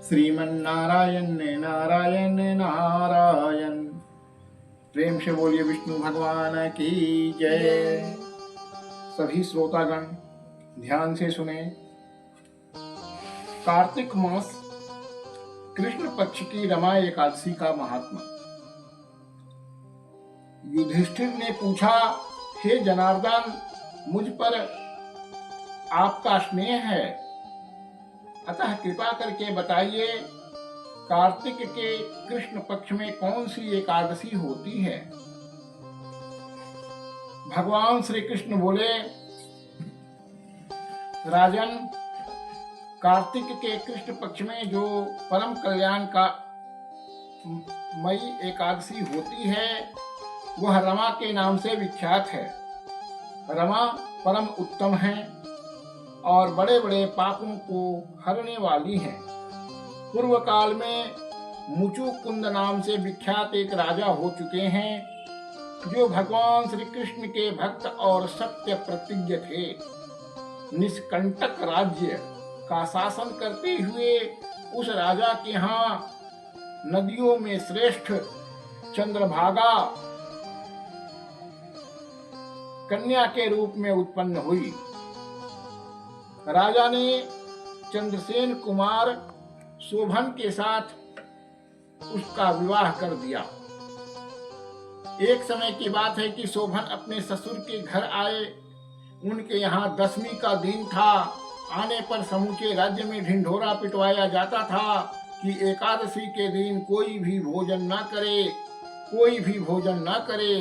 श्रीमन्नारायण नारायण नारायण। प्रेम से बोलिए विष्णु भगवान की जय। सभी श्रोतागण ध्यान से सुने। कार्तिक मास कृष्ण पक्ष की रमा एकादशी का महात्मा। युधिष्ठिर ने पूछा, हे जनार्दन, मुझ पर आपका स्नेह है, अतः कृपा करके बताइए, कार्तिक के कृष्ण पक्ष में कौन सी एकादशी होती है? भगवान श्री कृष्ण बोले, राजन, कार्तिक के कृष्ण पक्ष में जो परम कल्याण का मई एकादशी होती है वह रमा के नाम से विख्यात है। रमा परम उत्तम है और बड़े बड़े पापों को हरने वाली हैं। पूर्व काल में मुचुकुंद नाम से विख्यात एक राजा हो चुके हैं, जो भगवान श्री कृष्ण के भक्त और सत्य प्रतिज्ञ थे। निष्कंटक राज्य का शासन करते हुए उस राजा के यहाँ नदियों में श्रेष्ठ चंद्रभागा कन्या के रूप में उत्पन्न हुई। राजा ने चंद्रसेन कुमार शोभन के साथ उसका विवाह कर दिया। एक समय की बात है कि शोभन अपने ससुर के घर आए। उनके यहाँ दशमी का दिन था। आने पर समूचे राज्य में ढिंढोरा पिटवाया जाता था कि एकादशी के दिन कोई भी भोजन न करे, कोई भी भोजन न करे।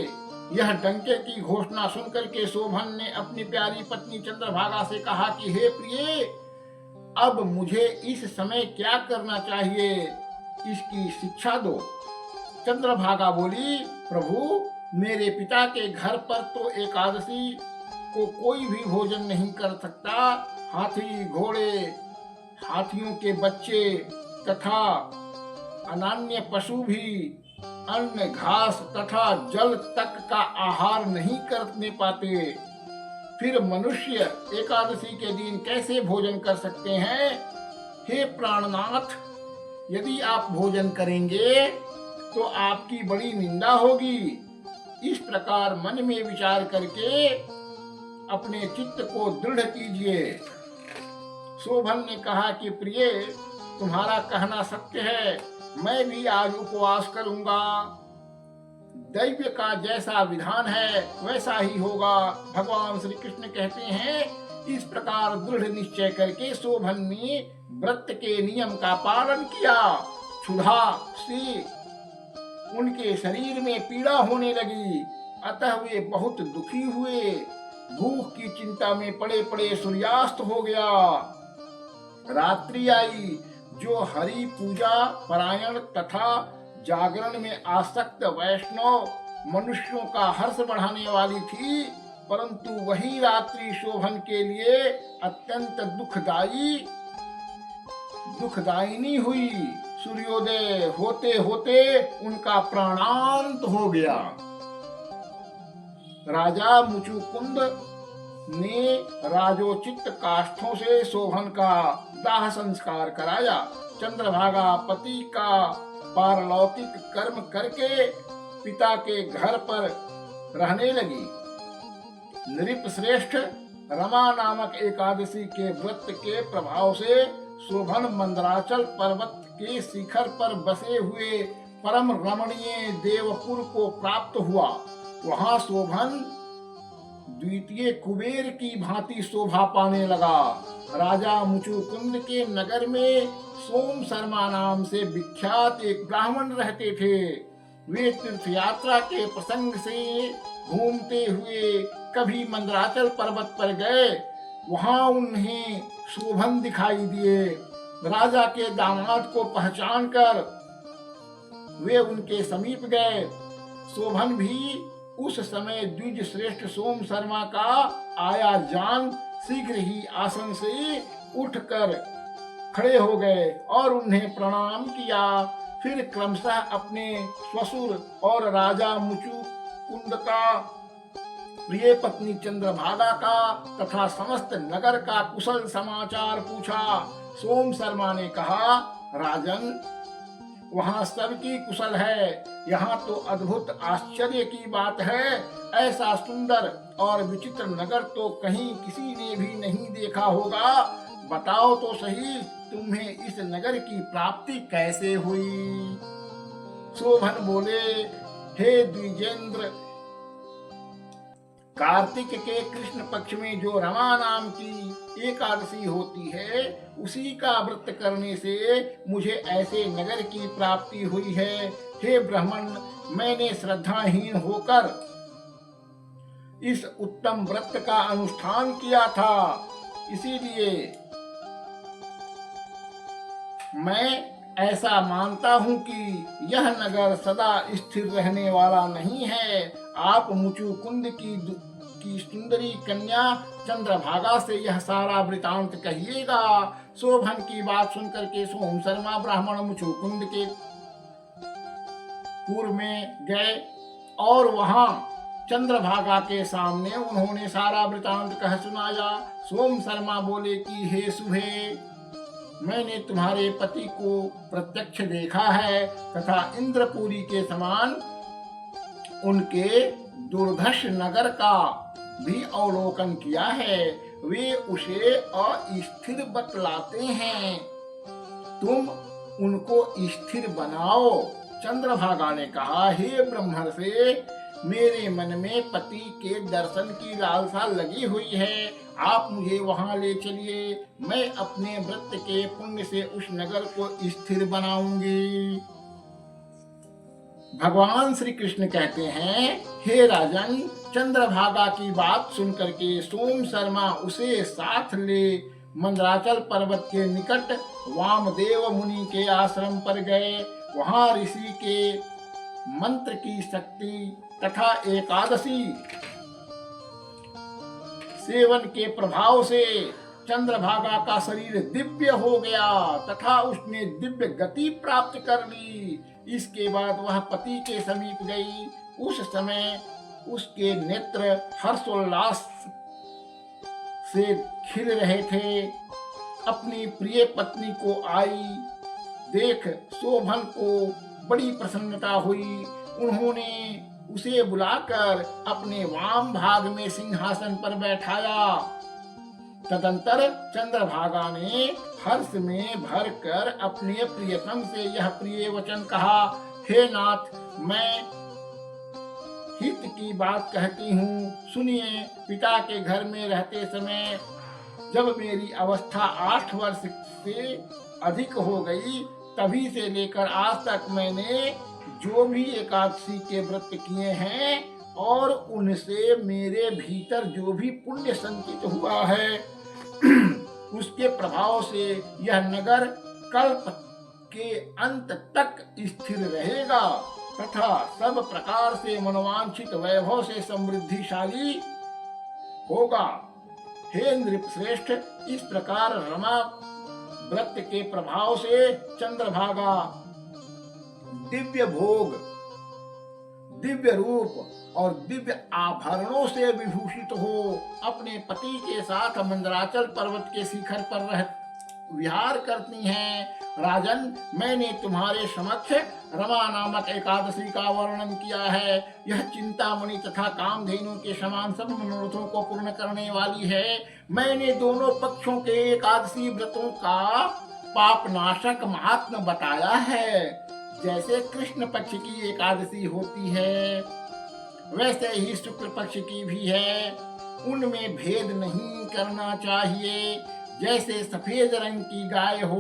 यह डंके की घोषणा सुनकर के शोभन ने अपनी प्यारी पत्नी चंद्रभागा से कहा कि हे प्रिय, अब मुझे इस समय क्या करना चाहिए, इसकी शिक्षा दो। चंद्रभागा बोली, प्रभु, मेरे पिता के घर पर तो एकादशी को कोई भी भोजन नहीं कर सकता। हाथी, घोड़े, हाथियों के बच्चे तथा अन्य पशु भी अन्न, घास तथा जल तक का आहार नहीं करने पाते। फिर मनुष्य एकादशी के दिन कैसे भोजन कर सकते हैं? हे प्राणनाथ, यदि आप भोजन करेंगे तो आपकी बड़ी निंदा होगी। इस प्रकार मन में विचार करके अपने चित्त को दृढ़ कीजिए। शोभन ने कहा कि प्रिय, तुम्हारा कहना सत्य है, मैं भी आज उपवास करूंगा। दैव का जैसा विधान है वैसा ही होगा। भगवान श्री कृष्ण कहते हैं, इस प्रकार दृढ़ निश्चय करके शोभन ने व्रत के नियम का पालन किया। क्षुधा से उनके शरीर में पीड़ा होने लगी, अतः वे बहुत दुखी हुए। भूख की चिंता में पड़े पड़े सूर्यास्त हो गया। रात्रि आई, जो हरि पूजा परायण तथा जागरण में आसक्त वैष्णव मनुष्यों का हर्ष बढ़ाने वाली थी, परंतु वही रात्रि शोभन के लिए अत्यंत दुखदायिनी हुई। सूर्योदय होते होते उनका प्राणांत हो गया। राजा मुचुकुंद ने राजोचित काष्ठों से शोभन का दाह संस्कार कराया। चंद्रभागा पति का पारलौकिक कर्म करके पिता के घर पर रहने लगी। नृप श्रेष्ठ रमा नामक एकादशी के व्रत के प्रभाव से शोभन मंदराचल पर्वत के शिखर पर बसे हुए परम रमणीय देवपुर को प्राप्त हुआ। वहां शोभन द्वितीय कुबेर की भांति शोभा पाने लगा। राजा मुचुकुंद के नगर में सोम शर्मा नाम से विख्यात एक ब्राह्मण रहते थे। वे तीर्थ यात्रा के प्रसंग से घूमते हुए कभी मंदराचल पर्वत पर गए। वहां उन्हें शोभन दिखाई दिए। राजा के दामाद को पहचान कर वे उनके समीप गए। शोभन भी उस समय द्विज श्रेष्ठ सोम शर्मा का आया जान शीघ्र ही आसन से उठकर खड़े हो गए और उन्हें प्रणाम किया। फिर क्रमशः अपने ससुर और राजा मुचुकुंद का, प्रिय पत्नी चंद्रभागा का तथा समस्त नगर का कुशल समाचार पूछा। सोम शर्मा ने कहा, राजन, वहाँ सबकी कुशल है। यहाँ तो अद्भुत आश्चर्य की बात है, ऐसा सुंदर और विचित्र नगर तो कहीं किसी ने भी नहीं देखा होगा। बताओ तो सही, तुम्हें इस नगर की प्राप्ति कैसे हुई? शोभन बोले, हे द्विजेंद्र, कार्तिक के कृष्ण पक्ष में जो रमा नाम की एकादशी होती है, उसी का व्रत करने से मुझे ऐसे नगर की प्राप्ति हुई है। हे ब्राह्मण, मैंने श्रद्धाहीन होकर इस उत्तम व्रत का अनुष्ठान किया था, इसीलिए मैं ऐसा मानता हूँ कि यह नगर सदा स्थिर रहने वाला नहीं है। आप मुचुकुंद की सुंदरी कन्या चंद्रभागा से यह सारा वृतांत कहिएगा। शोभन की बात सुनकर के सोम शर्मा ब्राह्मण मुचुकुंद के पूर्व में गए और वहां चंद्रभागा के सामने उन्होंने सारा वृतांत कह सुनाया। सोम शर्मा बोले कि हे सुभे, मैंने तुम्हारे पति को प्रत्यक्ष देखा है तथा इंद्रपुरी के समान उनके दुर्धर्ष नगर का भी अवलोकन किया है। वे उसे अस्थिर बतलाते हैं, तुम उनको स्थिर बनाओ। चंद्रभागा ने कहा, हे ब्रह्मर्षि, मेरे मन में पति के दर्शन की लालसा लगी हुई है, आप मुझे वहां ले चलिए। मैं अपने व्रत के पुण्य से उस नगर को स्थिर बनाऊंगी। भगवान श्री कृष्ण कहते हैं, हे राजन, चंद्रभागा की बात सुनकर के सोम शर्मा उसे साथ ले मंदराचल पर्वत के निकट वामदेव मुनि के आश्रम पर गए। वहां ऋषि के मंत्र की शक्ति तथा एकादशी सेवन के प्रभाव से चंद्रभागा का शरीर दिव्य हो गया तथा उसने दिव्य गति प्राप्त कर ली। इसके बाद वह पति के समीप गई। उस समय उसके नेत्र हर्षोल्लास से खिल रहे थे। अपनी प्रिय पत्नी को आई देख शोभन को बड़ी प्रसन्नता हुई। उन्होंने उसे बुलाकर अपने वाम भाग में सिंहासन पर बैठाया। तदंतर चंद्रभागा ने हर्ष में भरकर अपने प्रियतम से यह प्रिय वचन कहा, हे नाथ, मैं हित की बात कहती हूँ, सुनिए। पिता के घर में रहते समय जब मेरी अवस्था 8 वर्ष से अधिक हो गई, तभी से लेकर आज तक मैंने जो भी एकादशी के व्रत किए हैं और उनसे मेरे भीतर जो भी पुण्य संचित हुआ है उसके प्रभाव से यह नगर कल्प के अंत तक स्थिर रहेगा तथा सब प्रकार से मनोवांछित वैभव से समृद्धिशाली होगा। हे नृपश्रेष्ठ, इस प्रकार रमा व्रत के प्रभाव से चंद्रभागा दिव्य भोग, दिव्य रूप और दिव्य आभरणों से विभूषित हो अपने पति के साथ मंदराचल पर्वत के शिखर पर रह विहार करती हैं। राजन, मैंने तुम्हारे समक्ष रमा नामक एकादशी का वर्णन किया है। यह चिंतामणि तथा कामधेनु के समान सब मनोरथों को पूर्ण करने वाली है। मैंने दोनों पक्षों के एकादशी व्रतों का पापनाशक महात्म्य बताया है। जैसे कृष्ण पक्ष की एकादशी होती है, वैसे ही शुक्ल पक्ष की भी है। उनमें भेद नहीं करना चाहिए। जैसे सफेद रंग की गाय हो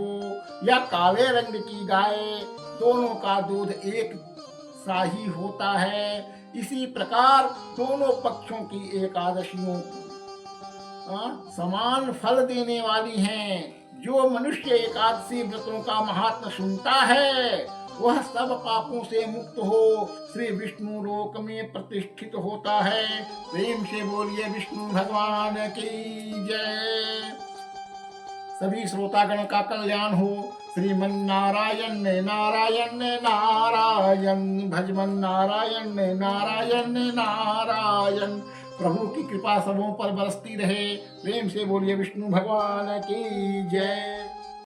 या काले रंग की गाय, दोनों का दूध एक सा ही होता है। इसी प्रकार दोनों पक्षों की एकादशियों समान फल देने वाली हैं। जो मनुष्य एकादशी व्रतों का महात्म्य सुनता है वह सब पापों से मुक्त हो श्री विष्णु लोक में प्रतिष्ठित होता है। प्रेम से बोलिए विष्णु भगवान की जय। सभी श्रोतागण का कल्याण हो। श्रीमन नारायण नारायण नारायण, भजमन नारायण नारायण नारायण। प्रभु की कृपा सबों पर बरसती रहे। प्रेम से बोलिए विष्णु भगवान की जय।